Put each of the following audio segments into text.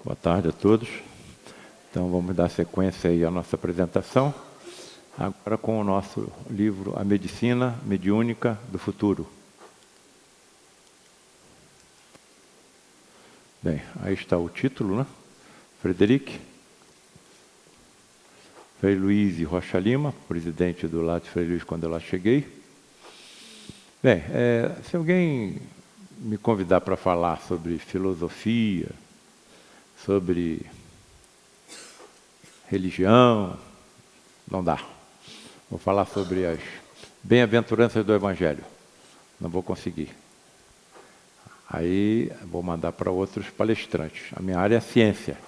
Boa tarde a todos. Então vamos dar sequência aí à nossa apresentação, agora com o nosso livro A Medicina Mediúnica do Futuro. Bem, aí está o título, né? Frederic, Frei Luiz Rocha Lima, presidente do Lattes Frei Luiz quando eu lá cheguei. Bem, se alguém me convidar para falar sobre filosofia, sobre religião, não dá. Vou falar sobre as bem-aventuranças do Evangelho. Não vou conseguir. Aí vou mandar para outros palestrantes. A minha área é a ciência.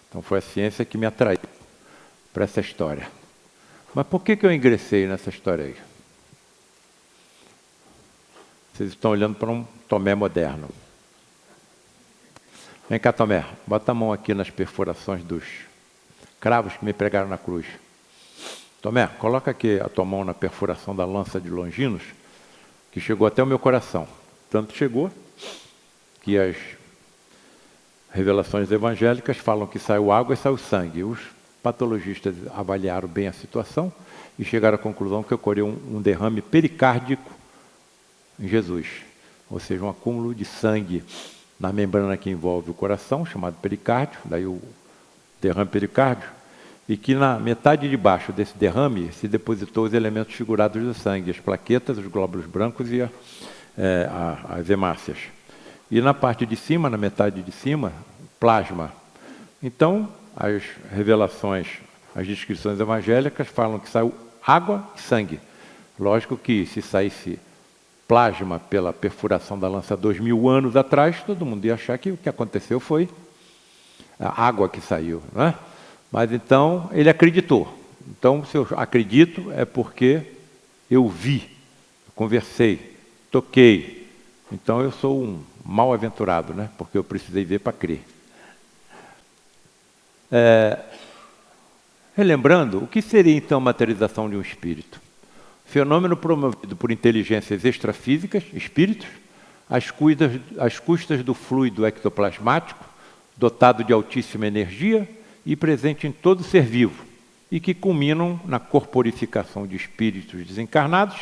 Então foi a ciência que me atraiu para essa história. Mas por que eu ingressei nessa história aí? Vocês estão olhando para um Tomé moderno. Vem cá, Tomé, bota a mão aqui nas perfurações dos cravos que me pregaram na cruz. Tomé, coloca aqui a tua mão na perfuração da lança de Longinos, que chegou até o meu coração. Tanto chegou que as revelações evangélicas falam que saiu água e saiu sangue. Os patologistas avaliaram bem a situação e chegaram à conclusão que ocorreu um derrame pericárdico em Jesus, ou seja, um acúmulo de sangue na membrana que envolve o coração, chamado pericárdio, daí o derrame pericárdio, e que na metade de baixo desse derrame se depositou os elementos figurados do sangue, as plaquetas, os glóbulos brancos e as hemácias. E na parte de cima, na metade de cima, plasma. Então, as revelações, as descrições evangélicas falam que saiu água e sangue. Lógico que se saísse plasma pela perfuração da lança 2000 anos atrás, todo mundo ia achar que o que aconteceu foi a água que saiu, né? Mas então ele acreditou. Então, se eu acredito, é porque eu vi, conversei, toquei. Então eu sou um mal-aventurado, né? Porque eu precisei ver para crer. Relembrando, o que seria então a materialização de um espírito? Fenômeno promovido por inteligências extrafísicas, espíritos, às custas do fluido ectoplasmático, dotado de altíssima energia e presente em todo ser vivo, e que culminam na corporificação de espíritos desencarnados,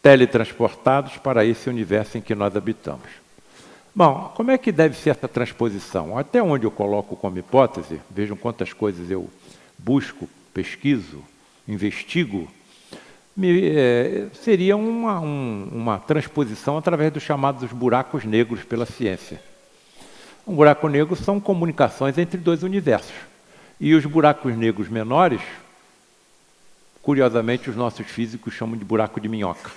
teletransportados para esse universo em que nós habitamos. Bom, como é que deve ser essa transposição? Até onde eu coloco como hipótese, vejam quantas coisas eu busco, pesquiso, investigo, seria uma transposição através dos chamados buracos negros pela ciência. Um buraco negro são comunicações entre dois universos. E os buracos negros menores, curiosamente, os nossos físicos chamam de buraco de minhoca.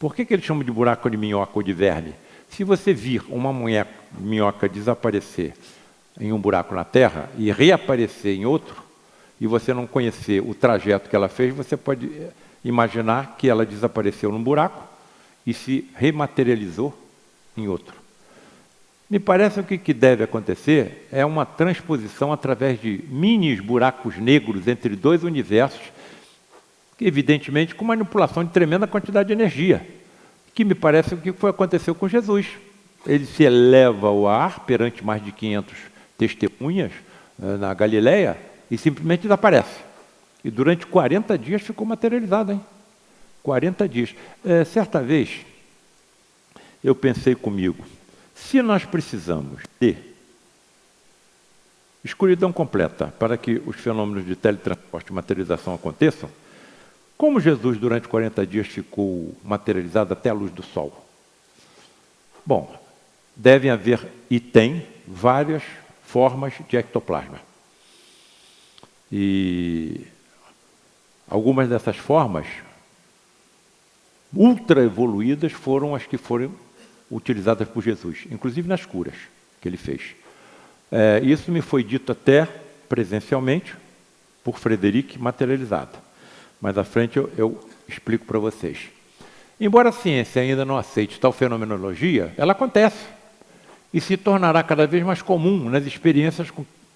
Por que eles chamam de buraco de minhoca ou de verme? Se você vir uma minhoca desaparecer em um buraco na Terra e reaparecer em outro, e você não conhecer o trajeto que ela fez, você pode imaginar que ela desapareceu num buraco e se rematerializou em outro. Me parece que o que deve acontecer é uma transposição através de mini buracos negros entre dois universos, evidentemente com manipulação de tremenda quantidade de energia, que me parece que aconteceu com Jesus. Ele se eleva ao ar perante mais de 500 testemunhas na Galileia e simplesmente desaparece. E durante 40 dias ficou materializado, hein? 40 dias. Certa vez, eu pensei comigo, se nós precisamos de escuridão completa para que os fenômenos de teletransporte e materialização aconteçam, como Jesus durante 40 dias ficou materializado até a luz do sol? Bom, devem haver e tem várias formas de ectoplasma. E algumas dessas formas ultra evoluídas foram as que foram utilizadas por Jesus, inclusive nas curas que ele fez. Isso me foi dito até presencialmente por Frederic materializado. Mais à frente eu explico para vocês. Embora a ciência ainda não aceite tal fenomenologia, ela acontece e se tornará cada vez mais comum nas experiências,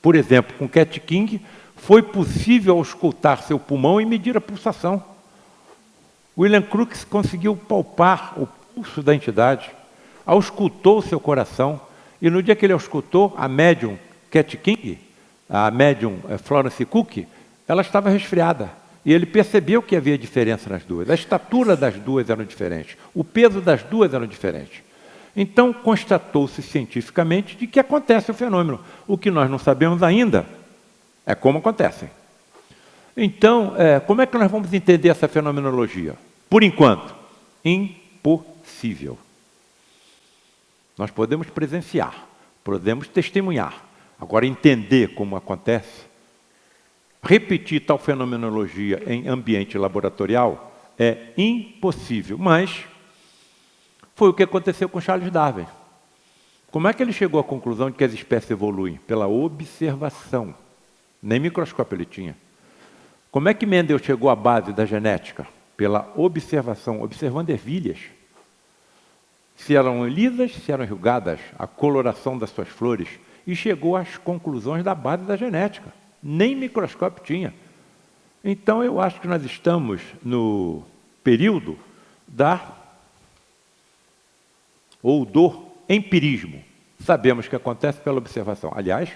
por exemplo, com Cat King. Foi possível auscultar seu pulmão e medir a pulsação. William Crookes conseguiu palpar o pulso da entidade, auscultou seu coração E no dia que ele escutou a médium Cat King, a médium Florence Cook, ela estava resfriada. E ele percebeu que havia diferença nas duas. A estatura das duas era diferente. O peso das duas era diferente. Então, constatou-se cientificamente de que acontece o fenômeno. O que nós não sabemos ainda é como acontecem. Então, como é que nós vamos entender essa fenomenologia? Por enquanto, impossível. Nós podemos presenciar, podemos testemunhar. Agora, entender como acontece, repetir tal fenomenologia em ambiente laboratorial é impossível. Mas foi o que aconteceu com Charles Darwin. Como é que ele chegou à conclusão de que as espécies evoluem? Pela observação. Nem microscópio ele tinha. Como é que Mendel chegou à base da genética? Pela observação, observando ervilhas. Se eram lisas, se eram enrugadas, a coloração das suas flores. E chegou às conclusões da base da genética. Nem microscópio tinha. Então, eu acho que nós estamos no período do empirismo. Sabemos que acontece pela observação. Aliás,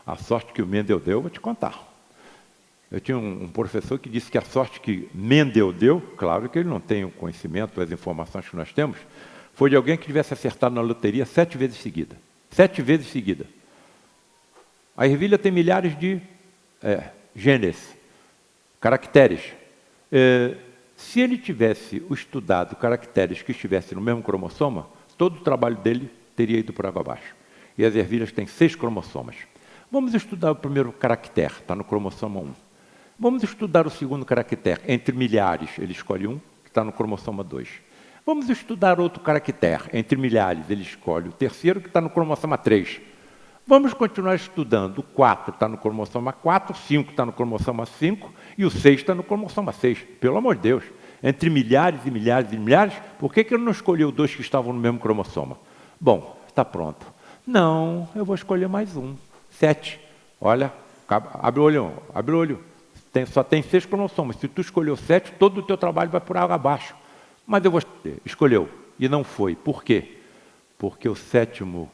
a sorte que o Mendel deu, vou te contar. Eu tinha um professor que disse que a sorte que Mendel deu, claro que ele não tem o conhecimento, as informações que nós temos, foi de alguém que tivesse acertado na loteria 7 vezes seguida. 7 vezes seguida. A ervilha tem milhares de genes, caracteres. Se ele tivesse estudado caracteres que estivessem no mesmo cromossoma, todo o trabalho dele teria ido por água abaixo. E as ervilhas têm 6 cromossomas. Vamos estudar o primeiro caractere, está no cromossomo 1. Vamos estudar o segundo caractere, entre milhares, ele escolhe um, que está no cromossomo 2. Vamos estudar outro caractere, entre milhares, ele escolhe o terceiro, que está no cromossomo 3. Vamos continuar estudando. O 4 está no cromossomo 4, o 5 está no cromossomo 5 e o 6 está no cromossomo 6. Pelo amor de Deus, entre milhares e milhares e milhares, por que ele não escolheu 2 que estavam no mesmo cromossoma? Bom, está pronto. Não, eu vou escolher mais um. 7. Olha, abre o olho, abre o olho. Só tem 6 cromossomas. Se tu escolheu 7, todo o teu trabalho vai por água abaixo. Mas eu vou escolher. Escolheu. E não foi. Por quê? Porque o 7º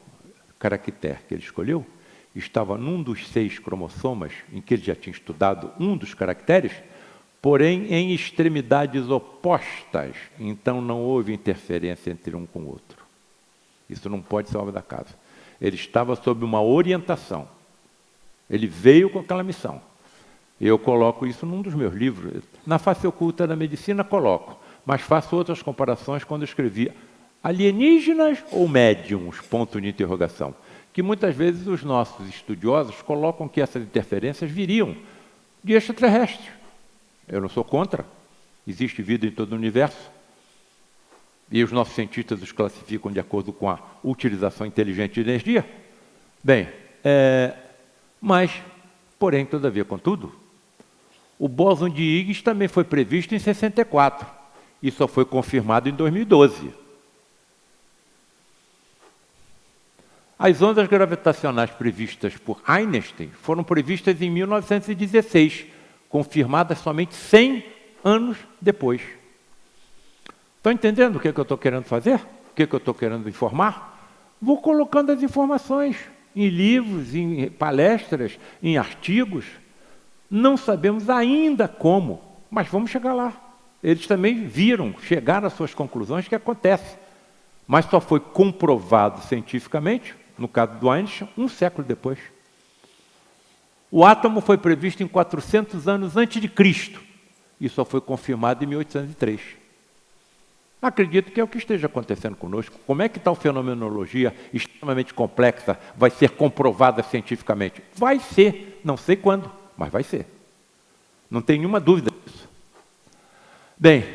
caractere que ele escolheu estava num dos 6 cromossomas, em que ele já tinha estudado um dos caracteres, porém em extremidades opostas. Então não houve interferência entre um com o outro. Isso não pode ser obra da casa. Ele estava sob uma orientação. Ele veio com aquela missão. Eu coloco isso num dos meus livros. Na Face Oculta da Medicina, coloco. Mas faço outras comparações quando eu escrevi alienígenas ou médiums, ponto de interrogação. Que muitas vezes os nossos estudiosos colocam que essas interferências viriam de extraterrestres. Eu não sou contra. Existe vida em todo o universo. E os nossos cientistas os classificam de acordo com a utilização inteligente de energia. Bem, mas, porém, todavia, contudo, o bóson de Higgs também foi previsto em 64 e só foi confirmado em 2012. As ondas gravitacionais previstas por Einstein foram previstas em 1916, confirmadas somente 100 anos depois. Estão entendendo o que eu estou querendo fazer? O que eu estou querendo informar? Vou colocando as informações em livros, em palestras, em artigos. Não sabemos ainda como, mas vamos chegar lá. Eles também viram, chegaram às suas conclusões que acontece. Mas só foi comprovado cientificamente, no caso do Einstein, 1 século depois. O átomo foi previsto em 400 anos antes de Cristo e só foi confirmado em 1803. Acredito que é o que esteja acontecendo conosco. Como é que tal fenomenologia extremamente complexa vai ser comprovada cientificamente? Vai ser, não sei quando, mas vai ser. Não tem nenhuma dúvida disso. Bem,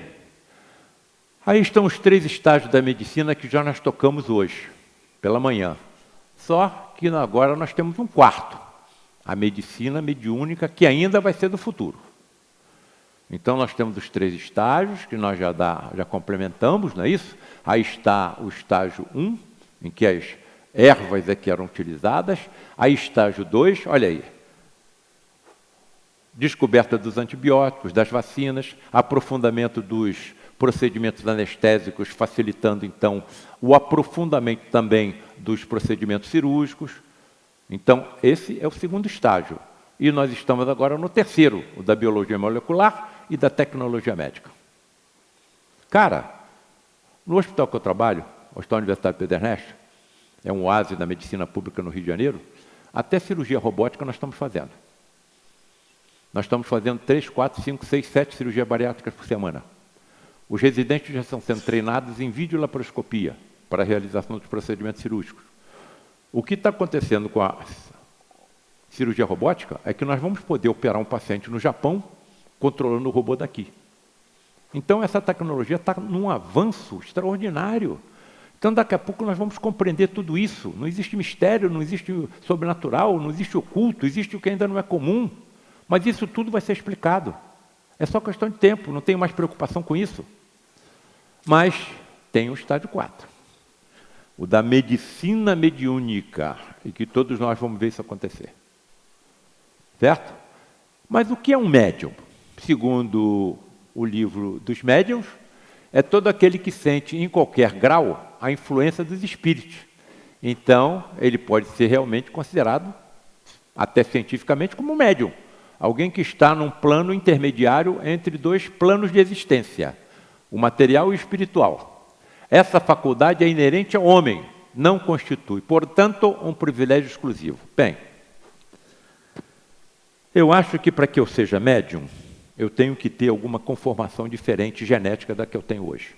aí estão os 3 estágios da medicina que já nós tocamos hoje, pela manhã. Só que agora nós temos um 4º, a medicina mediúnica, que ainda vai ser do futuro. Então nós temos os 3 estágios, que nós já complementamos, não é isso? Aí está o estágio 1, em que as ervas é que eram utilizadas. Aí estágio 2, olha aí. Descoberta dos antibióticos, das vacinas, aprofundamento dos procedimentos anestésicos, facilitando, então, o aprofundamento também dos procedimentos cirúrgicos. Então, esse é o segundo estágio. E nós estamos agora no terceiro, o da biologia molecular e da tecnologia médica. Cara, no hospital que eu trabalho, o Hospital Universitário Pedro Ernesto, é um oásis da medicina pública no Rio de Janeiro, até cirurgia robótica nós estamos fazendo. Nós estamos fazendo 3, 4, 5, 6, 7 cirurgias bariátricas por semana. Os residentes já estão sendo treinados em videolaparoscopia para a realização dos procedimentos cirúrgicos. O que está acontecendo com a cirurgia robótica é que nós vamos poder operar um paciente no Japão controlando o robô daqui. Então, essa tecnologia está num avanço extraordinário. Então, daqui a pouco nós vamos compreender tudo isso. Não existe mistério, não existe sobrenatural, não existe oculto, existe o que ainda não é comum. Mas isso tudo vai ser explicado. É só questão de tempo, não tenho mais preocupação com isso. Mas tem o estágio 4. O da medicina mediúnica, e que todos nós vamos ver isso acontecer. Certo? Mas o que é um médium? Segundo o livro dos médiuns, é todo aquele que sente em qualquer grau a influência dos espíritos. Então, ele pode ser realmente considerado, até cientificamente, como um médium. Alguém que está num plano intermediário entre dois planos de existência, o material e o espiritual. Essa faculdade é inerente ao homem, não constitui, portanto, um privilégio exclusivo. Bem, eu acho que para que eu seja médium, eu tenho que ter alguma conformação diferente genética da que eu tenho hoje.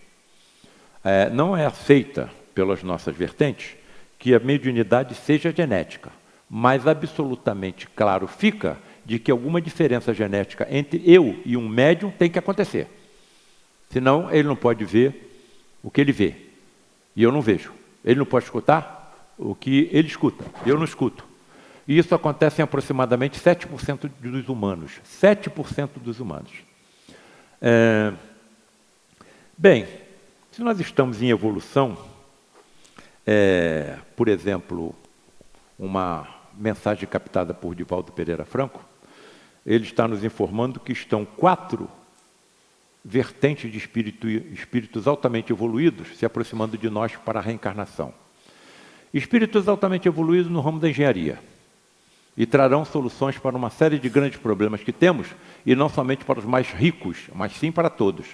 Não é aceita pelas nossas vertentes que a mediunidade seja genética, mas absolutamente claro fica de que alguma diferença genética entre eu e um médium tem que acontecer. Senão, ele não pode ver o que ele vê, e eu não vejo. Ele não pode escutar o que ele escuta, eu não escuto. E isso acontece em aproximadamente 7% dos humanos. 7% dos humanos. Bem, se nós estamos em evolução, por exemplo, uma mensagem captada por Divaldo Pereira Franco, ele está nos informando que estão 4 vertentes de espíritos altamente evoluídos se aproximando de nós para a reencarnação. Espíritos altamente evoluídos no ramo da engenharia. E trarão soluções para uma série de grandes problemas que temos, e não somente para os mais ricos, mas sim para todos.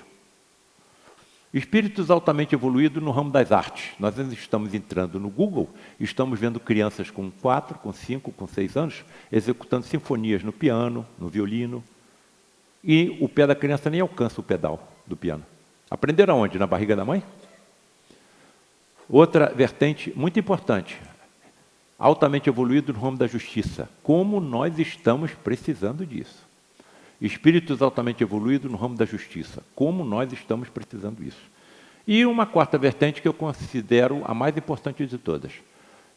Espíritos altamente evoluídos no ramo das artes. Nós estamos entrando no Google, estamos vendo crianças com 4, com 5, com 6 anos, executando sinfonias no piano, no violino, e o pé da criança nem alcança o pedal do piano. Aprenderam onde? Na barriga da mãe? Outra vertente muito importante, altamente evoluído no ramo da justiça. Como nós estamos precisando disso. Espíritos altamente evoluídos no ramo da justiça. Como nós estamos precisando disso. E uma quarta vertente que eu considero a mais importante de todas.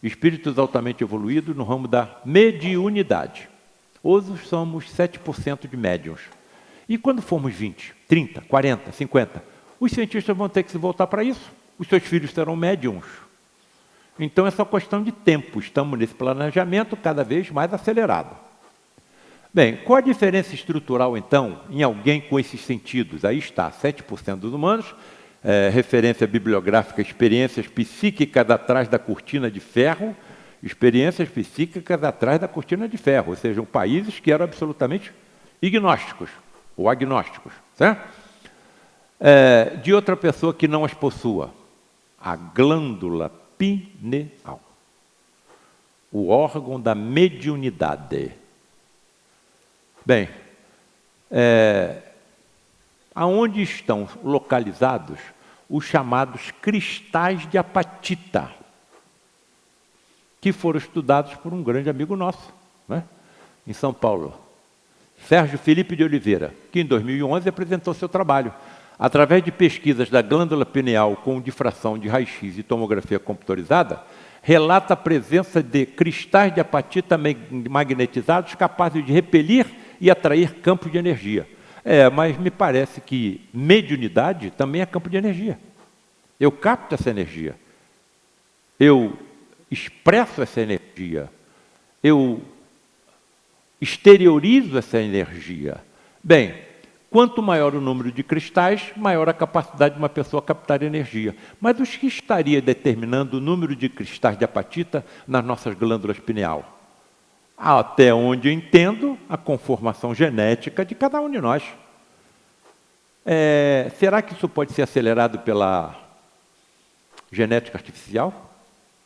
Espíritos altamente evoluídos no ramo da mediunidade. Hoje somos 7% de médiuns. E quando formos 20, 30, 40, 50, os cientistas vão ter que se voltar para isso. Os seus filhos serão médiuns. Então, é só questão de tempo. Estamos nesse planejamento cada vez mais acelerado. Bem, qual a diferença estrutural, então, em alguém com esses sentidos? Aí está, 7% dos humanos, referência bibliográfica, experiências psíquicas atrás da cortina de ferro, experiências psíquicas atrás da cortina de ferro, ou seja, países que eram absolutamente ignósticos, ou agnósticos, certo? De outra pessoa que não as possua, a glândula pineal, o órgão da mediunidade. Bem, aonde estão localizados os chamados cristais de apatita, que foram estudados por um grande amigo nosso, né, em São Paulo, Sérgio Felipe de Oliveira, que em 2011 apresentou seu trabalho. Através de pesquisas da glândula pineal com difração de raio-x e tomografia computadorizada, relata a presença de cristais de apatita magnetizados capazes de repelir e atrair campos de energia. Mas me parece que mediunidade também é campo de energia. Eu capto essa energia. Eu expresso essa energia. Eu exteriorizo essa energia. Bem, Quanto maior o número de cristais, maior a capacidade de uma pessoa captar energia. Mas o que estaria determinando o número de cristais de apatita nas nossas glândulas pineal? Até onde eu entendo, a conformação genética de cada um de nós. Será que isso pode ser acelerado pela genética artificial?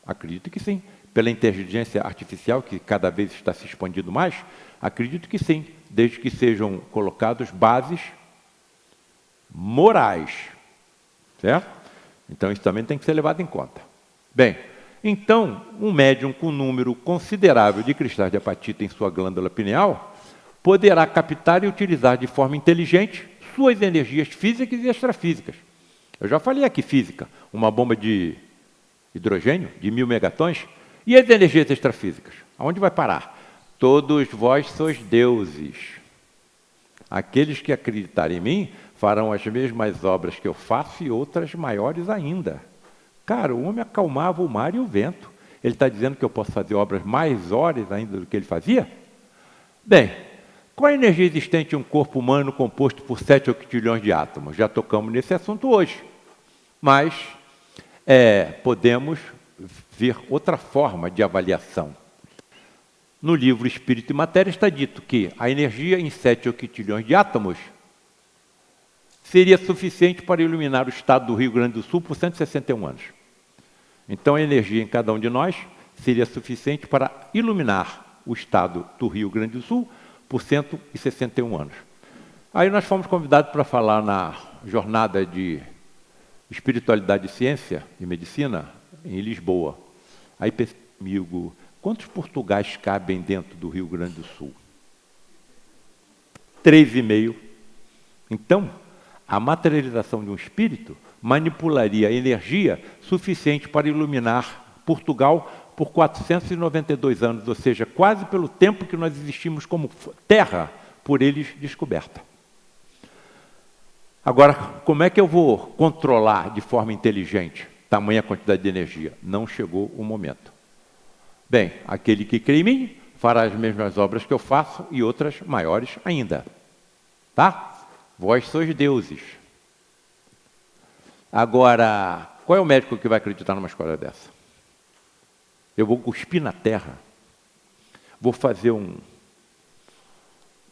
Acredito que sim. Pela inteligência artificial, que cada vez está se expandindo mais? Acredito que sim, desde que sejam colocadas bases morais. Certo? Então, isso também tem que ser levado em conta. Bem, então, um médium com um número considerável de cristais de apatita em sua glândula pineal poderá captar e utilizar de forma inteligente suas energias físicas e extrafísicas. Eu já falei aqui física, uma bomba de hidrogênio de 1000 megatons, e as energias extrafísicas? Aonde vai parar? Todos vós sois deuses. Aqueles que acreditarem em mim farão as mesmas obras que eu faço e outras maiores ainda. Cara, o homem acalmava o mar e o vento. Ele está dizendo que eu posso fazer obras maiores ainda do que ele fazia? Bem, qual a energia existente em um corpo humano composto por 7 octilhões de átomos? Já tocamos nesse assunto hoje. Mas podemos ver outra forma de avaliação. No livro Espírito e Matéria está dito que a energia em 7 octilhões de átomos seria suficiente para iluminar o estado do Rio Grande do Sul por 161 anos. Então a energia em cada um de nós seria suficiente para iluminar o estado do Rio Grande do Sul por 161 anos. Aí nós fomos convidados para falar na jornada de Espiritualidade, Ciência e Medicina em Lisboa. Aí pensei comigo, quantos Portugais cabem dentro do Rio Grande do Sul? 3,5. Então, a materialização de um espírito manipularia energia suficiente para iluminar Portugal por 492 anos, ou seja, quase pelo tempo que nós existimos como terra, por eles descoberta. Agora, como é que eu vou controlar de forma inteligente tamanha quantidade de energia? Não chegou o momento. Bem, aquele que crê em mim fará as mesmas obras que eu faço e outras maiores ainda. Tá? Vós sois deuses. Agora, qual é o médico que vai acreditar numa escola dessa? Eu vou cuspir na terra, vou fazer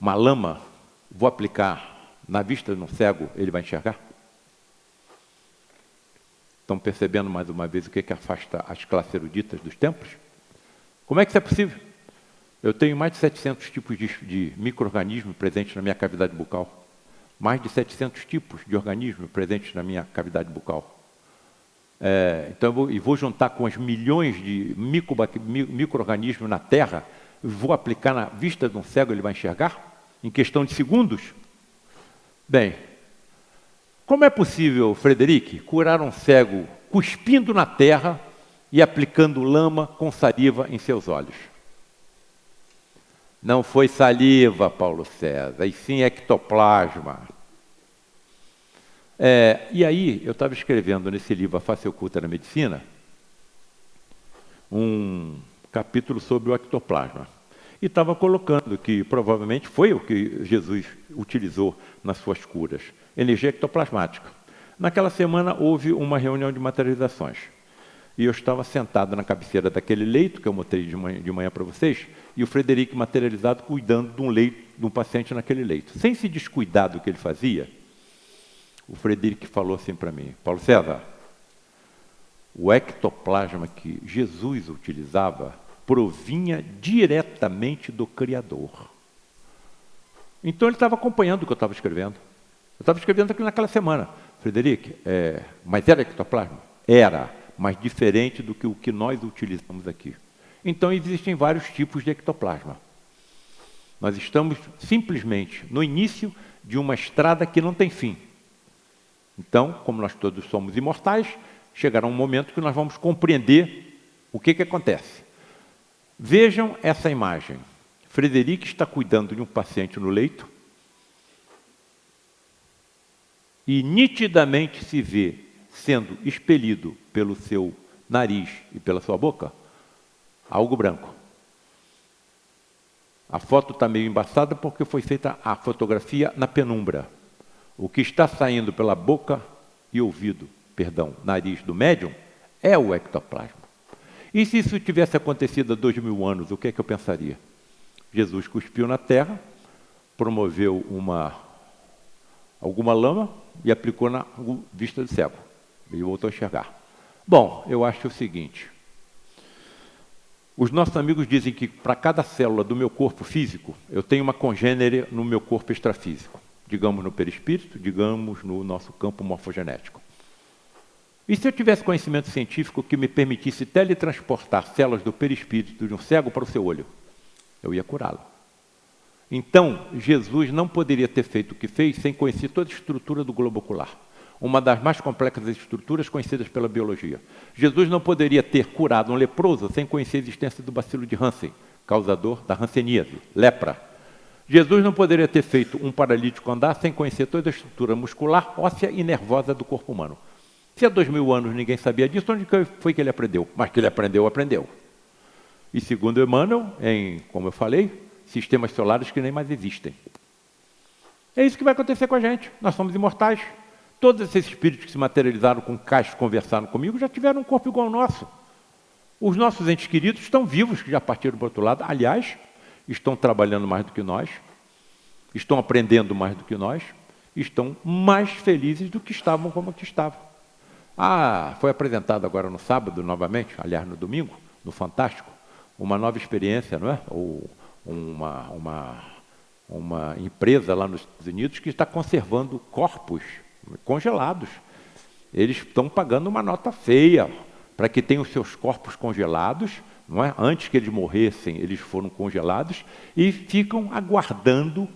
uma lama, vou aplicar na vista de um cego, ele vai enxergar? Estão percebendo mais uma vez o que afasta as classes eruditas dos templos? Como é que isso é possível? Eu tenho mais de 700 tipos de micro-organismos presentes na minha cavidade bucal. Mais de 700 tipos de organismos presentes na minha cavidade bucal. Então vou juntar com os milhões de micro-organismos na Terra, vou aplicar na vista de um cego, ele vai enxergar? Em questão de segundos? Bem, como é possível, Frederic, curar um cego cuspindo na terra e aplicando lama com saliva em seus olhos? Não foi saliva, Paulo César, e sim ectoplasma. E aí, eu estava escrevendo nesse livro A Face Oculta da Medicina, um capítulo sobre o ectoplasma. E estava colocando que provavelmente foi o que Jesus utilizou nas suas curas, energia ectoplasmática. Naquela semana houve uma reunião de materializações. E eu estava sentado na cabeceira daquele leito, que eu mostrei de manhã para vocês, e o Frederic materializado cuidando de um leito, de um paciente naquele leito. Sem se descuidar do que ele fazia, o Frederic falou assim para mim, Paulo César, o ectoplasma que Jesus utilizava provinha diretamente do Criador. Então ele estava acompanhando o que eu estava escrevendo. Eu estava escrevendo aquilo naquela semana. Frederic, mas era ectoplasma? Era, mas diferente do que o que nós utilizamos aqui. Então existem vários tipos de ectoplasma. Nós estamos simplesmente no início de uma estrada que não tem fim. Então, como nós todos somos imortais, chegará um momento que nós vamos compreender o que acontece. Vejam essa imagem. Frederic está cuidando de um paciente no leito e nitidamente se vê sendo expelido pelo seu nariz e pela sua boca algo branco. A foto está meio embaçada porque foi feita a fotografia na penumbra. O que está saindo pela boca e ouvido, nariz do médium, é o ectoplasma. E se isso tivesse acontecido há 2000 anos, o que é que eu pensaria? Jesus cuspiu na terra, promoveu alguma lama e aplicou na vista do cego. E voltou a enxergar. Bom, eu acho o seguinte. Os nossos amigos dizem que para cada célula do meu corpo físico, eu tenho uma congênere no meu corpo extrafísico. Digamos no perispírito, digamos no nosso campo morfogenético. E se eu tivesse conhecimento científico que me permitisse teletransportar células do perispírito de um cego para o seu olho, eu ia curá-lo. Então, Jesus não poderia ter feito o que fez sem conhecer toda a estrutura do globo ocular. Uma das mais complexas estruturas conhecidas pela biologia. Jesus não poderia ter curado um leproso sem conhecer a existência do bacilo de Hansen, causador da hanseníase, lepra. Jesus não poderia ter feito um paralítico andar sem conhecer toda a estrutura muscular, óssea e nervosa do corpo humano. Se há 2000 anos ninguém sabia disso, onde foi que ele aprendeu? Mas que ele aprendeu, aprendeu. E segundo Emmanuel, como eu falei, sistemas solares que nem mais existem. É isso que vai acontecer com a gente. Nós somos imortais. Todos esses espíritos que se materializaram com caixas, conversaram comigo, já tiveram um corpo igual ao nosso. Os nossos entes queridos estão vivos, que já partiram para o outro lado. Aliás, estão trabalhando mais do que nós, estão aprendendo mais do que nós, estão mais felizes do que estavam como que estavam. Foi apresentado agora no sábado, novamente, aliás, no domingo, no Fantástico, uma nova experiência, não é? Ou uma empresa lá nos Estados Unidos que está conservando corpos congelados. Eles estão pagando uma nota feia para que tenham os seus corpos congelados, não é? Antes que eles morressem, eles foram congelados e ficam aguardando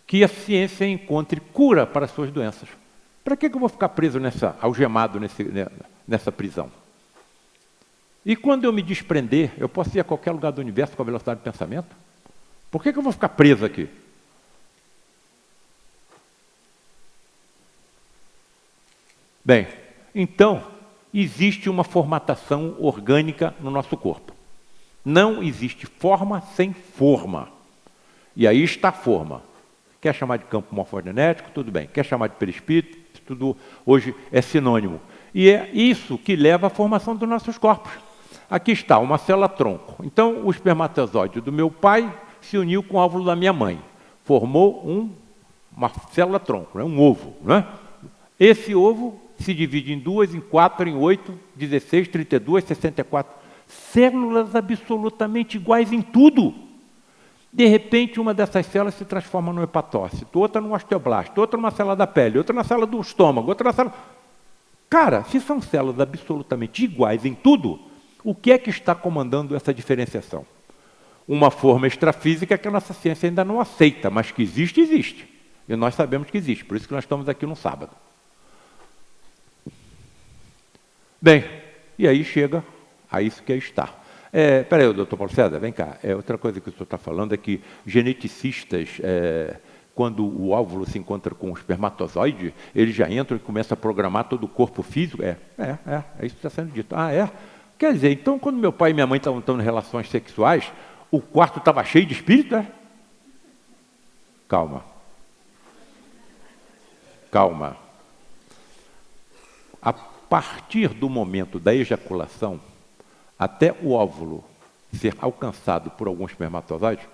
que a ciência encontre cura para as suas doenças. Para que eu vou ficar preso algemado nessa prisão? E quando eu me desprender, eu posso ir a qualquer lugar do universo com a velocidade do pensamento? Por que eu vou ficar preso aqui? Bem, então, existe uma formatação orgânica no nosso corpo. Não existe forma sem forma. E aí está a forma. Quer chamar de campo morfogenético? Tudo bem. Quer chamar de perispírito? Tudo hoje é sinônimo. E é isso que leva à formação dos nossos corpos. Aqui está uma célula-tronco. Então, o espermatozoide do meu pai se uniu com o óvulo da minha mãe. Formou uma célula-tronco, um ovo. Não é? Esse ovo se divide em 2, em 4, em 8, 16, 32, 64. Células absolutamente iguais em tudo. De repente, uma dessas células se transforma num hepatócito, outra num osteoblasto, outra numa célula da pele, outra na célula do estômago, outra na célula... Cara, se são células absolutamente iguais em tudo, o que é que está comandando essa diferenciação? Uma forma extrafísica que a nossa ciência ainda não aceita, mas que existe, existe. E nós sabemos que existe, por isso que nós estamos aqui no sábado. Bem, e aí chega a isso que aí está. Peraí, doutor Paulo César, vem cá. Outra coisa que o senhor está falando é que geneticistas, quando o óvulo se encontra com o espermatozoide, eles já entram e começam a programar todo o corpo físico. É isso que está sendo dito. Quer dizer, então, quando meu pai e minha mãe estavam tendo relações sexuais, o quarto estava cheio de espírito, é? Calma. A partir do momento da ejaculação, até o óvulo ser alcançado por alguns espermatozoides,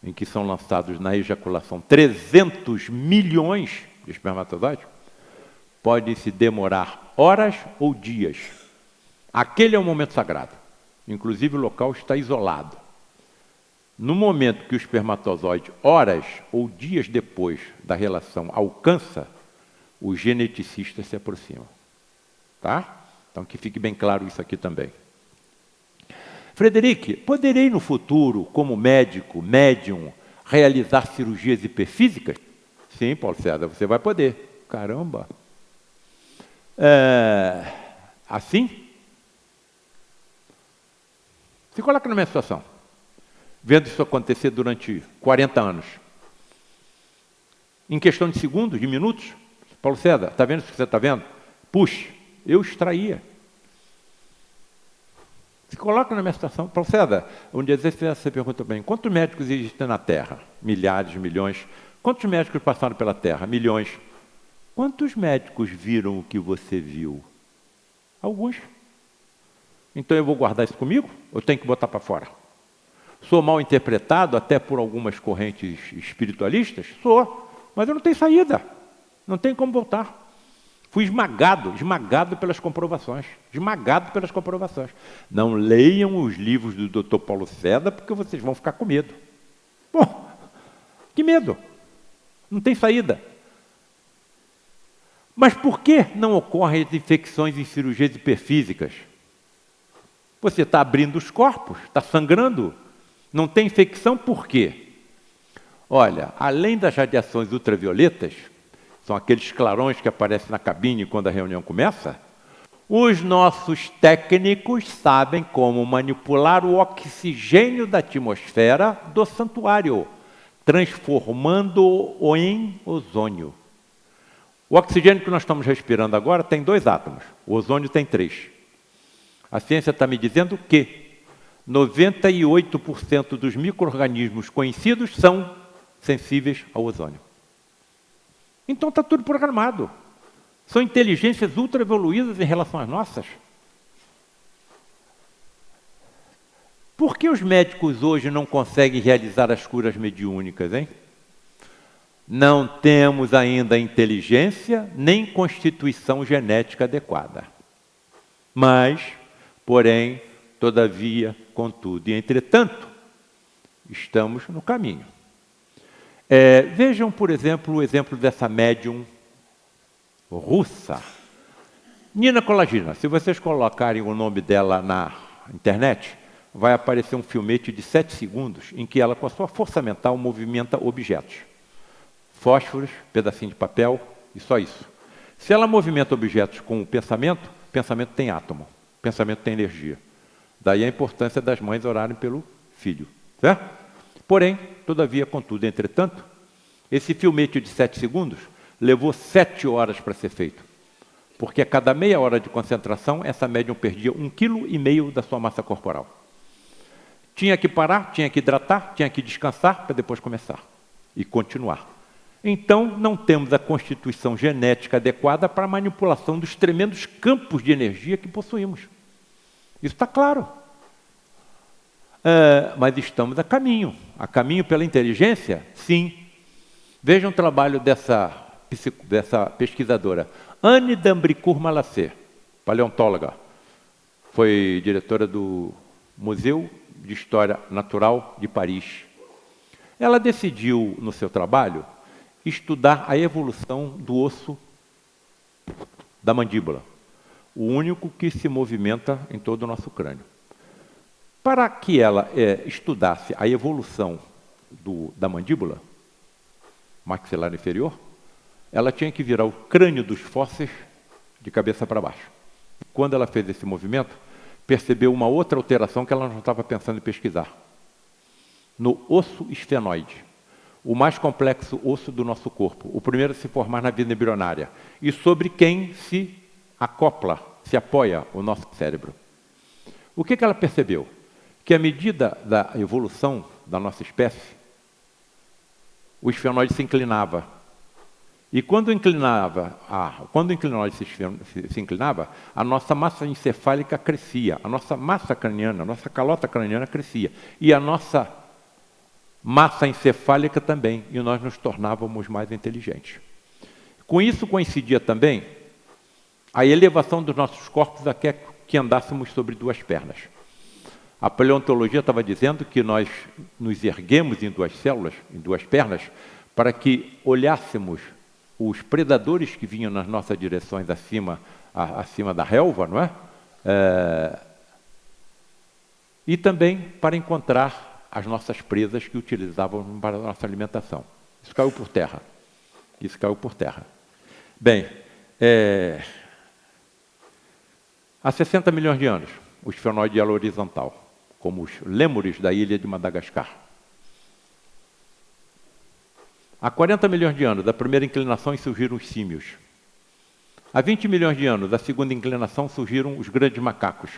em que são lançados na ejaculação 300 milhões de espermatozoides, pode se demorar horas ou dias. Aquele é um momento sagrado. Inclusive o local está isolado. No momento que o espermatozoide, horas ou dias depois da relação, alcança, os geneticistas se aproximam. Tá? Então que fique bem claro isso aqui também. Frederic, poderei no futuro, como médico, médium, realizar cirurgias hiperfísicas? Sim, Paulo César, você vai poder. Caramba! Assim? Se coloca na minha situação, vendo isso acontecer durante 40 anos. Em questão de segundos, de minutos, Paulo César, está vendo isso que você está vendo? Puxa, eu extraía. Se coloca na minha situação. Paulo César, um dia você pergunta bem, quantos médicos existem na Terra? Milhares, milhões. Quantos médicos passaram pela Terra? Milhões. Quantos médicos viram o que você viu? Alguns. Então eu vou guardar isso comigo? Ou tenho que botar para fora? Sou mal interpretado até por algumas correntes espiritualistas? Sou, mas eu não tenho saída. Não tem como voltar. Fui esmagado pelas comprovações. Esmagado pelas comprovações. Não leiam os livros do Dr. Paulo César, porque vocês vão ficar com medo. Pô, que medo! Não tem saída. Mas por que não ocorrem as infecções em cirurgias hiperfísicas? Você está abrindo os corpos, está sangrando. Não tem infecção por quê? Olha, além das radiações ultravioletas, são aqueles clarões que aparecem na cabine quando a reunião começa, os nossos técnicos sabem como manipular o oxigênio da atmosfera do santuário, transformando-o em ozônio. O oxigênio que nós estamos respirando agora tem 2 átomos, o ozônio tem 3. A ciência está me dizendo que 98% dos micro-organismos conhecidos são sensíveis ao ozônio. Então está tudo programado. São inteligências ultra evoluídas em relação às nossas. Por que os médicos hoje não conseguem realizar as curas mediúnicas, hein? Não temos ainda inteligência nem constituição genética adequada. Mas, porém, todavia, contudo e entretanto, estamos no caminho. Vejam, por exemplo, o exemplo dessa médium russa, Nina Kolagina. Se vocês colocarem o nome dela na internet, vai aparecer um filmete de 7 segundos em que ela, com a sua força mental, movimenta objetos. Fósforos, pedacinho de papel e só isso. Se ela movimenta objetos com o pensamento tem átomo, pensamento tem energia. Daí a importância das mães orarem pelo filho, certo? Porém, todavia, contudo, entretanto, esse filmete de 7 segundos levou 7 horas para ser feito. Porque a cada meia hora de concentração, essa médium perdia 1,5 kg da sua massa corporal. Tinha que parar, tinha que hidratar, tinha que descansar para depois começar e continuar. Então, não temos a constituição genética adequada para a manipulação dos tremendos campos de energia que possuímos. Isso está claro. Mas estamos a caminho. A caminho pela inteligência? Sim. Vejam o trabalho dessa pesquisadora, Anne d'Ambricourt Malassez, paleontóloga. Foi diretora do Museu de História Natural de Paris. Ela decidiu, no seu trabalho, estudar a evolução do osso da mandíbula, o único que se movimenta em todo o nosso crânio. Para que ela estudasse a evolução da mandíbula, maxilar inferior, ela tinha que virar o crânio dos fósseis de cabeça para baixo. Quando ela fez esse movimento, percebeu uma outra alteração que ela não estava pensando em pesquisar. No osso esfenoide, o mais complexo osso do nosso corpo, o primeiro a se formar na vida embrionária, e sobre quem se acopla, se apoia o nosso cérebro. O que ela percebeu? Que à medida da evolução da nossa espécie, o esfenoide se inclinava. E quando o inclinoide se inclinava, a nossa massa encefálica crescia, a nossa massa craniana, a nossa calota craniana crescia, e a nossa massa encefálica também, e nós nos tornávamos mais inteligentes. Com isso coincidia também a elevação dos nossos corpos até que andássemos sobre 2 pernas. A paleontologia estava dizendo que nós nos erguemos em 2 células, em 2 pernas, para que olhássemos os predadores que vinham nas nossas direções acima da relva, não é? E também para encontrar as nossas presas que utilizávamos para a nossa alimentação. Isso caiu por terra. Isso caiu por terra. Bem, há 60 milhões de anos, o esfenoide era horizontal, como os lêmures da ilha de Madagascar. Há 40 milhões de anos, da primeira inclinação, surgiram os símios. Há 20 milhões de anos, da segunda inclinação, surgiram os grandes macacos.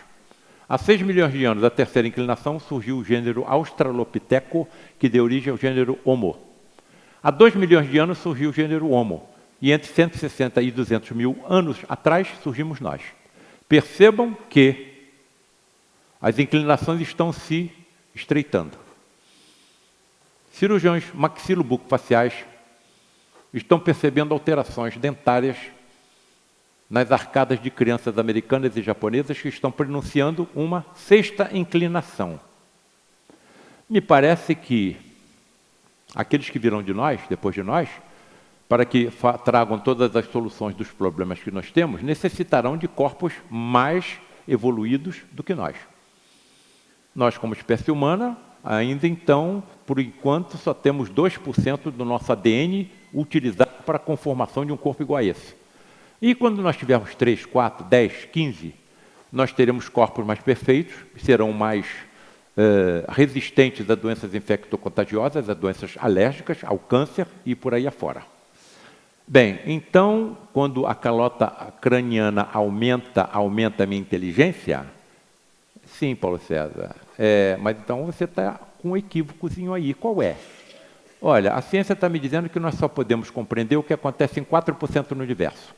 Há 6 milhões de anos, da terceira inclinação, surgiu o gênero Australopiteco, que deu origem ao gênero Homo. Há 2 milhões de anos surgiu o gênero Homo. E entre 160 e 200 mil anos atrás surgimos nós. Percebam que as inclinações estão se estreitando. Cirurgiões maxilobucofaciais estão percebendo alterações dentárias nas arcadas de crianças americanas e japonesas que estão pronunciando uma sexta inclinação. Me parece que aqueles que virão de nós, depois de nós, para que tragam todas as soluções dos problemas que nós temos, necessitarão de corpos mais evoluídos do que nós. Nós, como espécie humana, ainda então, por enquanto, só temos 2% do nosso ADN utilizado para a conformação de um corpo igual a esse. E quando nós tivermos 3, 4, 10, 15, nós teremos corpos mais perfeitos, serão mais resistentes a doenças infectocontagiosas, a doenças alérgicas, ao câncer e por aí afora. Bem, então, quando a calota craniana aumenta a minha inteligência? Sim, Paulo César. Mas então você está com um equívocozinho aí. Qual é? Olha, a ciência está me dizendo que nós só podemos compreender o que acontece em 4% no universo.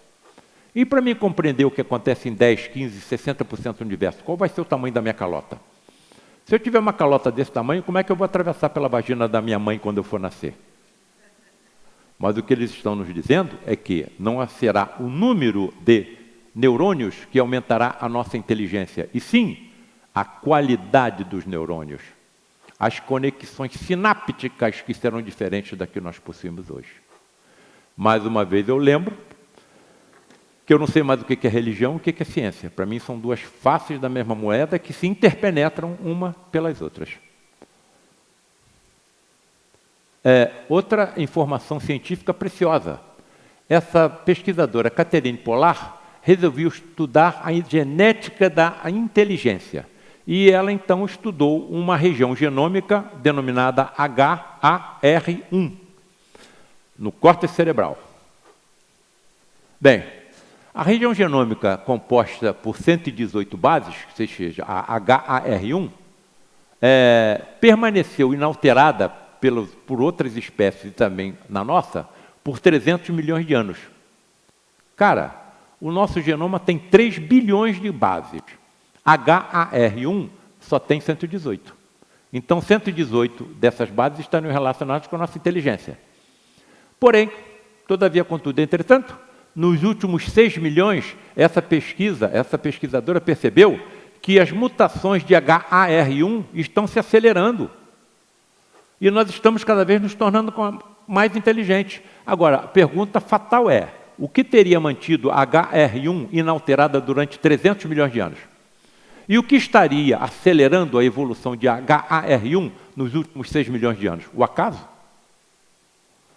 E para mim compreender o que acontece em 10, 15, 60% no universo, qual vai ser o tamanho da minha calota? Se eu tiver uma calota desse tamanho, como é que eu vou atravessar pela vagina da minha mãe quando eu for nascer? Mas o que eles estão nos dizendo é que não será o número de neurônios que aumentará a nossa inteligência, e sim a qualidade dos neurônios, as conexões sinápticas que serão diferentes da que nós possuímos hoje. Mais uma vez eu lembro que eu não sei mais o que é religião e o que é ciência. Para mim são duas faces da mesma moeda que se interpenetram uma pelas outras. Outra informação científica preciosa. Essa pesquisadora, Catherine Pollard, resolveu estudar a genética da inteligência. E ela, então, estudou uma região genômica denominada HAR1, no córtex cerebral. Bem, a região genômica composta por 118 bases, ou seja, a HAR1, permaneceu inalterada por outras espécies e também na nossa, por 300 milhões de anos. Cara, o nosso genoma tem 3 bilhões de bases. HAR1 só tem 118. Então, 118 dessas bases estão relacionadas com a nossa inteligência. Porém, todavia, contudo, entretanto, nos últimos 6 milhões, essa pesquisadora percebeu que as mutações de HAR1 estão se acelerando. E nós estamos cada vez nos tornando mais inteligentes. Agora, a pergunta fatal é, o que teria mantido a HAR1 inalterada durante 300 milhões de anos? E o que estaria acelerando a evolução de HAR1 nos últimos 6 milhões de anos? O acaso?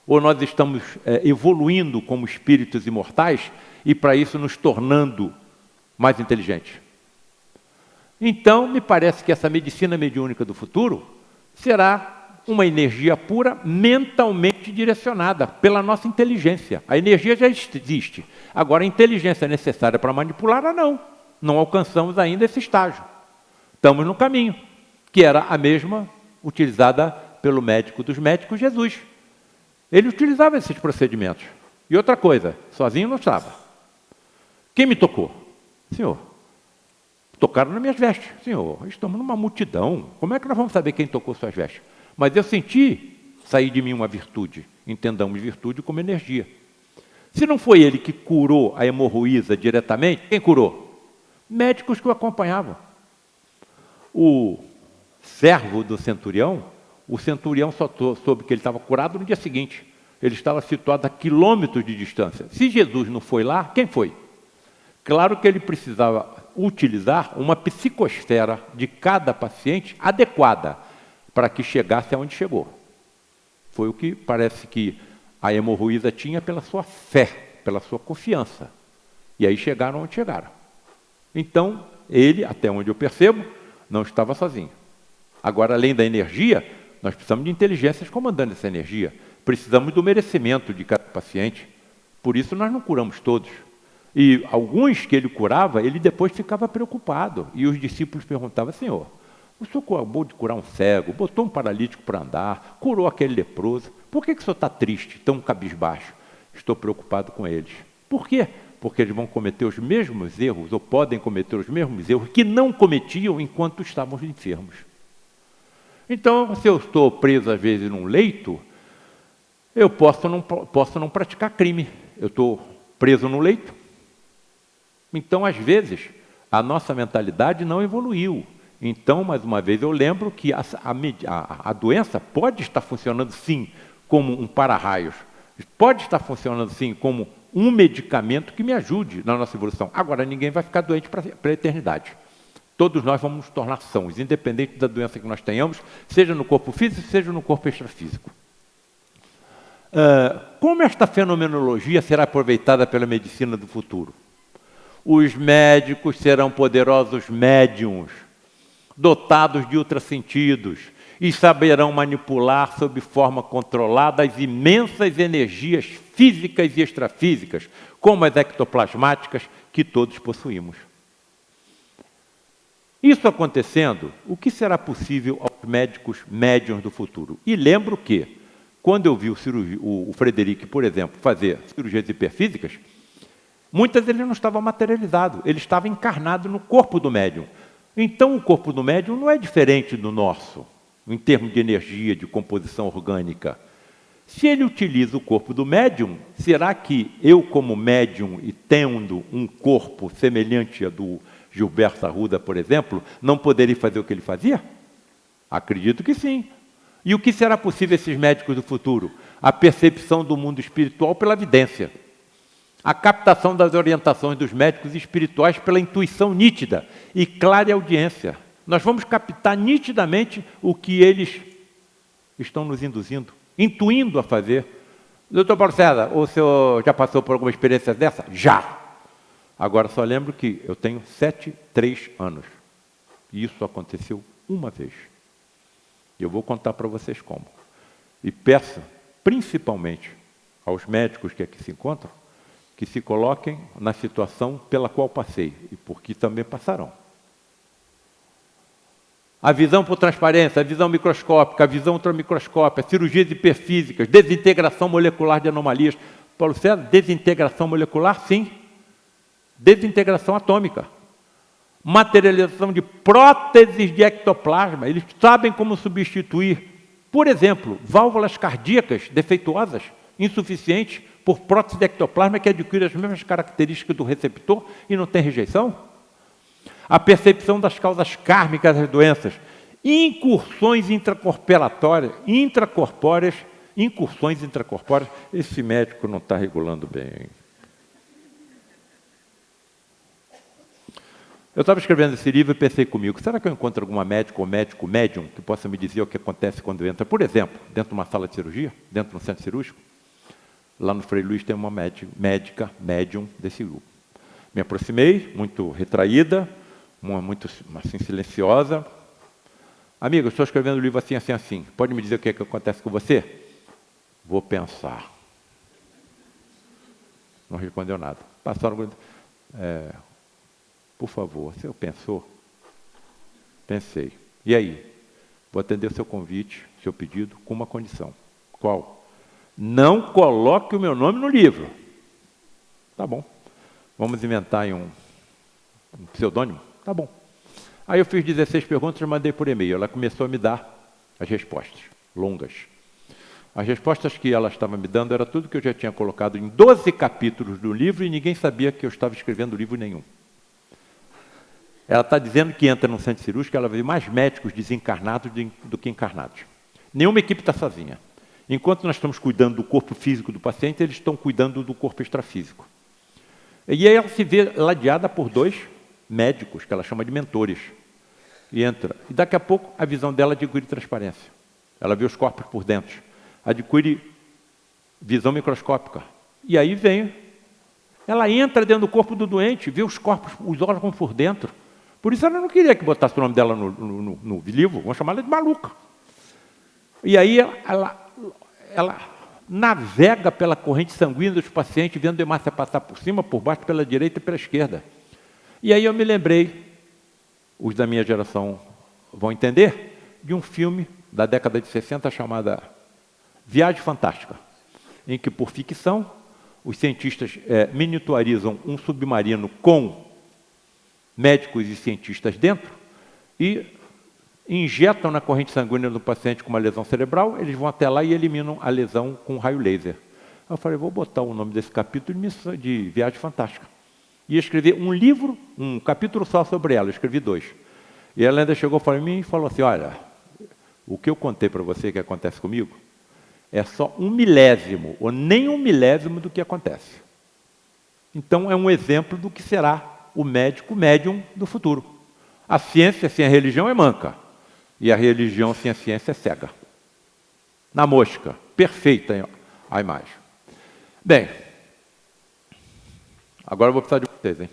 Ou nós estamos evoluindo como espíritos imortais e, para isso, nos tornando mais inteligentes? Então, me parece que essa medicina mediúnica do futuro será uma energia pura, mentalmente direcionada pela nossa inteligência. A energia já existe. Agora, a inteligência necessária para manipulá-la, não. Não alcançamos ainda esse estágio. Estamos no caminho, que era a mesma utilizada pelo médico dos médicos, Jesus. Ele utilizava esses procedimentos. E outra coisa, sozinho não estava. Quem me tocou? Senhor. Tocaram nas minhas vestes. Senhor, estamos numa multidão. Como é que nós vamos saber quem tocou suas vestes? Mas eu senti sair de mim uma virtude. Entendamos virtude como energia. Se não foi ele que curou a hemorroísa diretamente, quem curou? Médicos que o acompanhavam. O servo do centurião, o centurião só soube que ele estava curado no dia seguinte. Ele estava situado a quilômetros de distância. Se Jesus não foi lá, quem foi? Claro que ele precisava utilizar uma psicosfera de cada paciente adequada para que chegasse aonde chegou. Foi o que parece que a hemorroísa tinha pela sua fé, pela sua confiança. E aí chegaram onde chegaram. Então, ele, até onde eu percebo, não estava sozinho. Agora, além da energia, nós precisamos de inteligências comandando essa energia. Precisamos do merecimento de cada paciente. Por isso, nós não curamos todos. E alguns que ele curava, ele depois ficava preocupado. E os discípulos perguntavam, Senhor, O senhor acabou de curar um cego, botou um paralítico para andar, curou aquele leproso. Por que o senhor está triste, tão cabisbaixo? Estou preocupado com eles. Por quê? Porque eles vão cometer os mesmos erros, ou podem cometer os mesmos erros, que não cometiam enquanto estavam enfermos. Então, se eu estou preso, às vezes, num leito, eu posso não praticar crime. Eu estou preso no leito. Então, às vezes, a nossa mentalidade não evoluiu. Então, mais uma vez, eu lembro que a doença pode estar funcionando, sim, como um para-raios. Pode estar funcionando, sim, como um medicamento que me ajude na nossa evolução. Agora, ninguém vai ficar doente para a eternidade. Todos nós vamos nos tornar sãos, independente da doença que nós tenhamos, seja no corpo físico, seja no corpo extrafísico. Como esta fenomenologia será aproveitada pela medicina do futuro? Os médicos serão poderosos médiums, dotados de ultrassentidos, e saberão manipular sob forma controlada as imensas energias físicas e extrafísicas, como as ectoplasmáticas que todos possuímos. Isso acontecendo, o que será possível aos médicos médiuns do futuro? E lembro que, quando eu vi o Frederic, por exemplo, fazer cirurgias hiperfísicas, muitas ele não estava materializado, ele estava encarnado no corpo do médium. Então, o corpo do médium não é diferente do nosso, em termos de energia, de composição orgânica. Se ele utiliza o corpo do médium, será que eu, como médium, e tendo um corpo semelhante ao do Gilberto Arruda, por exemplo, não poderia fazer o que ele fazia? Acredito que sim. E o que será possível a esses médicos do futuro? A percepção do mundo espiritual pela vidência. A captação das orientações dos médicos espirituais pela intuição nítida e clara audiência. Nós vamos captar nitidamente o que eles estão nos induzindo, intuindo a fazer. Doutor Paulo César, o senhor já passou por alguma experiência dessa? Já! Agora só lembro que eu tenho 73 anos. E isso aconteceu uma vez. Eu vou contar para vocês como. E peço, principalmente, aos médicos que aqui se encontram, que se coloquem na situação pela qual passei, e porque também passarão. A visão por transparência, a visão microscópica, a visão ultramicroscópica, cirurgias hiperfísicas, desintegração molecular de anomalias. Paulo César, desintegração molecular, sim. Desintegração atômica. Materialização de próteses de ectoplasma. Eles sabem como substituir, por exemplo, válvulas cardíacas defeituosas, insuficientes, por prótese de ectoplasma que adquire as mesmas características do receptor e não tem rejeição. A percepção das causas kármicas das doenças, incursões intracorpóreas, incursões intracorpóreas. Esse médico não está regulando bem. Eu estava escrevendo esse livro e pensei comigo, será que eu encontro alguma médica ou médico médium que possa me dizer o que acontece quando entra, por exemplo, dentro de uma sala de cirurgia, dentro de um centro cirúrgico? Lá no Frei Luís tem uma médica médium desse grupo. Me aproximei, muito retraída, muito assim, silenciosa. Amigo, eu estou escrevendo o livro assim, assim, assim. Pode me dizer o que acontece com você? Vou pensar. Não respondeu nada. Passaram... por favor, você pensou? Pensei. E aí? Vou atender o seu convite, seu pedido, com uma condição. Qual? Não coloque o meu nome no livro. Tá bom. Vamos inventar um pseudônimo? Tá bom. Aí eu fiz 16 perguntas e mandei por e-mail. Ela começou a me dar as respostas, longas. As respostas que ela estava me dando era tudo que eu já tinha colocado em 12 capítulos do livro e ninguém sabia que eu estava escrevendo livro nenhum. Ela está dizendo que entra num centro cirúrgico, ela vê mais médicos desencarnados do que encarnados. Nenhuma equipe está sozinha. Enquanto nós estamos cuidando do corpo físico do paciente, eles estão cuidando do corpo extrafísico. E aí ela se vê ladeada por 2 médicos, que ela chama de mentores. E entra. E daqui a pouco a visão dela adquire transparência. Ela vê os corpos por dentro. Adquire visão microscópica. E aí vem. Ela entra dentro do corpo do doente, vê os corpos, os órgãos por dentro. Por isso ela não queria que botasse o nome dela no livro, vamos chamar ela de maluca. E aí ela navega pela corrente sanguínea dos pacientes, vendo a hemácia passar por cima, por baixo, pela direita e pela esquerda. E aí eu me lembrei, os da minha geração vão entender, de um filme da década de 60 chamada Viagem Fantástica, em que, por ficção, os cientistas miniaturizam um submarino com médicos e cientistas dentro e injetam na corrente sanguínea do paciente com uma lesão cerebral, eles vão até lá e eliminam a lesão com raio laser. Eu falei, vou botar o nome desse capítulo de Viagem Fantástica. E escrevi um livro, um capítulo só sobre ela, eu escrevi 2. E ela ainda chegou para mim e falou assim, olha, o que eu contei para você que acontece comigo é só 1/1000, ou nem 1/1000 do que acontece. Então é um exemplo do que será o médico médium do futuro. A ciência sem a religião é manca, e a religião sem a ciência é cega. Na mosca, perfeita a imagem. Bem, agora eu vou precisar de vocês, hein?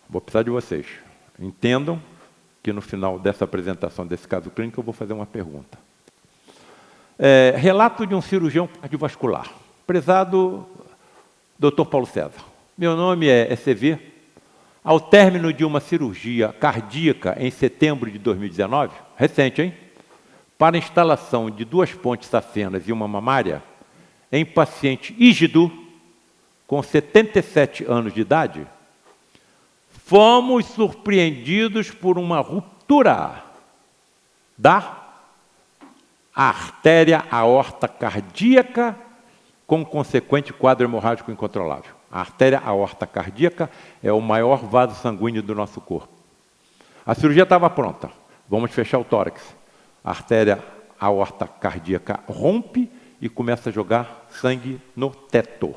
Vou precisar de vocês. Entendam que no final dessa apresentação desse caso clínico eu vou fazer uma pergunta. Relato de um cirurgião cardiovascular. Prezado Dr. Paulo César, meu nome é CV. Ao término de uma cirurgia cardíaca em setembro de 2019, recente, hein? Para instalação de 2 pontes safenas e uma mamária, em paciente ígido, com 77 anos de idade, fomos surpreendidos por uma ruptura da artéria aorta cardíaca com consequente quadro hemorrágico incontrolável. A artéria aorta cardíaca é o maior vaso sanguíneo do nosso corpo. A cirurgia estava pronta. Vamos fechar o tórax. A artéria aorta cardíaca rompe e começa a jogar sangue no teto.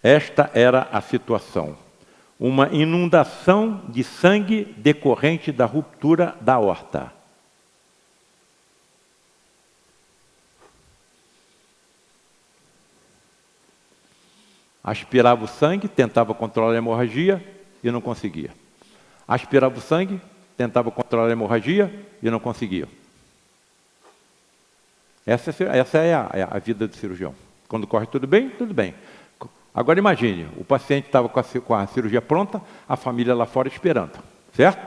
Esta era a situação. Uma inundação de sangue decorrente da ruptura da aorta. Aspirava o sangue, tentava controlar a hemorragia e não conseguia. Aspirava o sangue, tentava controlar a hemorragia e não conseguia. Essa é a vida do cirurgião. Quando corre tudo bem, tudo bem. Agora imagine, o paciente estava com a cirurgia pronta, a família lá fora esperando, certo?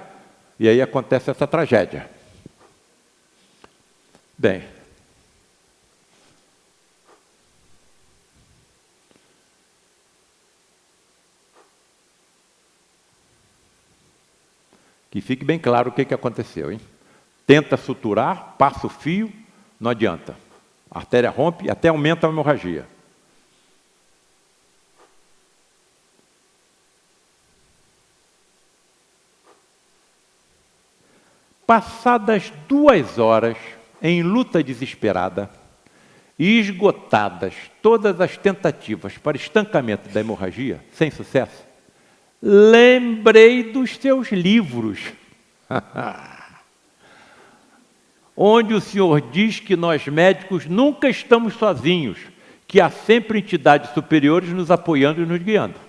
E aí acontece essa tragédia. Bem, que fique bem claro o que aconteceu, hein? Tenta suturar, passa o fio, não adianta. A artéria rompe e até aumenta a hemorragia. Passadas 2 horas, em luta desesperada, e esgotadas todas as tentativas para estancamento da hemorragia, sem sucesso, lembrei dos seus livros, onde o senhor diz que nós médicos nunca estamos sozinhos, que há sempre entidades superiores nos apoiando e nos guiando.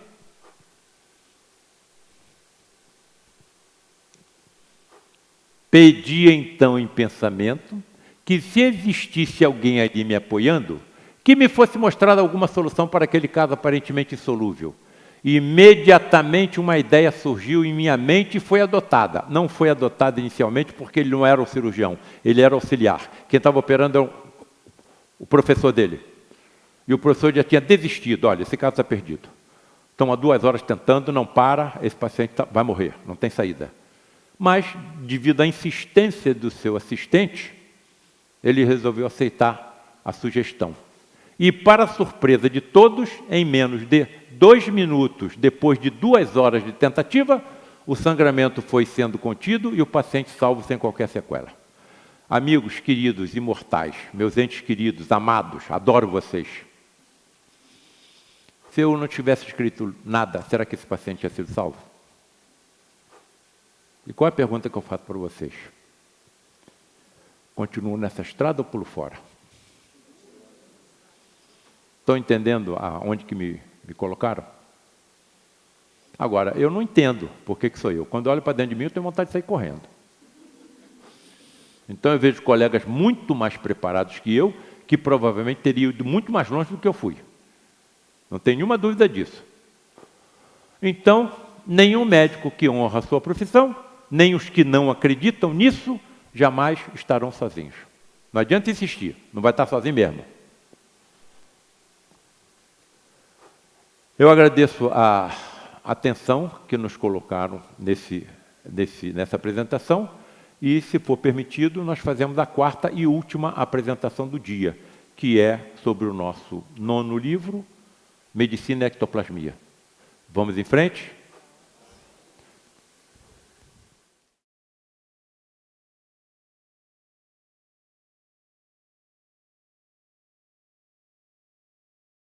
Pedi então em pensamento que, se existisse alguém ali me apoiando, que me fosse mostrada alguma solução para aquele caso aparentemente insolúvel. Imediatamente uma ideia surgiu em minha mente e foi adotada. Não foi adotada inicialmente porque ele não era o cirurgião, ele era auxiliar. Quem estava operando era o professor dele. E o professor já tinha desistido. Olha, esse caso está perdido. Estão há 2 horas tentando, não para, esse paciente vai morrer, não tem saída. Mas, devido à insistência do seu assistente, ele resolveu aceitar a sugestão. E, para a surpresa de todos, em menos de 2 minutos, depois de 2 horas de tentativa, o sangramento foi sendo contido e o paciente salvo sem qualquer sequela. Amigos queridos, imortais, meus entes queridos, amados, adoro vocês. Se eu não tivesse escrito nada, será que esse paciente tinha sido salvo? E qual é a pergunta que eu faço para vocês? Continuo nessa estrada ou pulo fora? Estão entendendo aonde que me colocaram? Agora, eu não entendo por que sou eu. Quando eu olho para dentro de mim, eu tenho vontade de sair correndo. Então eu vejo colegas muito mais preparados que eu, que provavelmente teriam ido muito mais longe do que eu fui. Não tem nenhuma dúvida disso. Então, nenhum médico que honra a sua profissão, nem os que não acreditam nisso, jamais estarão sozinhos. Não adianta insistir, não vai estar sozinho mesmo. Eu agradeço a atenção que nos colocaram nessa apresentação e, se for permitido, nós fazemos a quarta e última apresentação do dia, que é sobre o nosso 9º livro, Medicina e Ectoplasmia. Vamos em frente?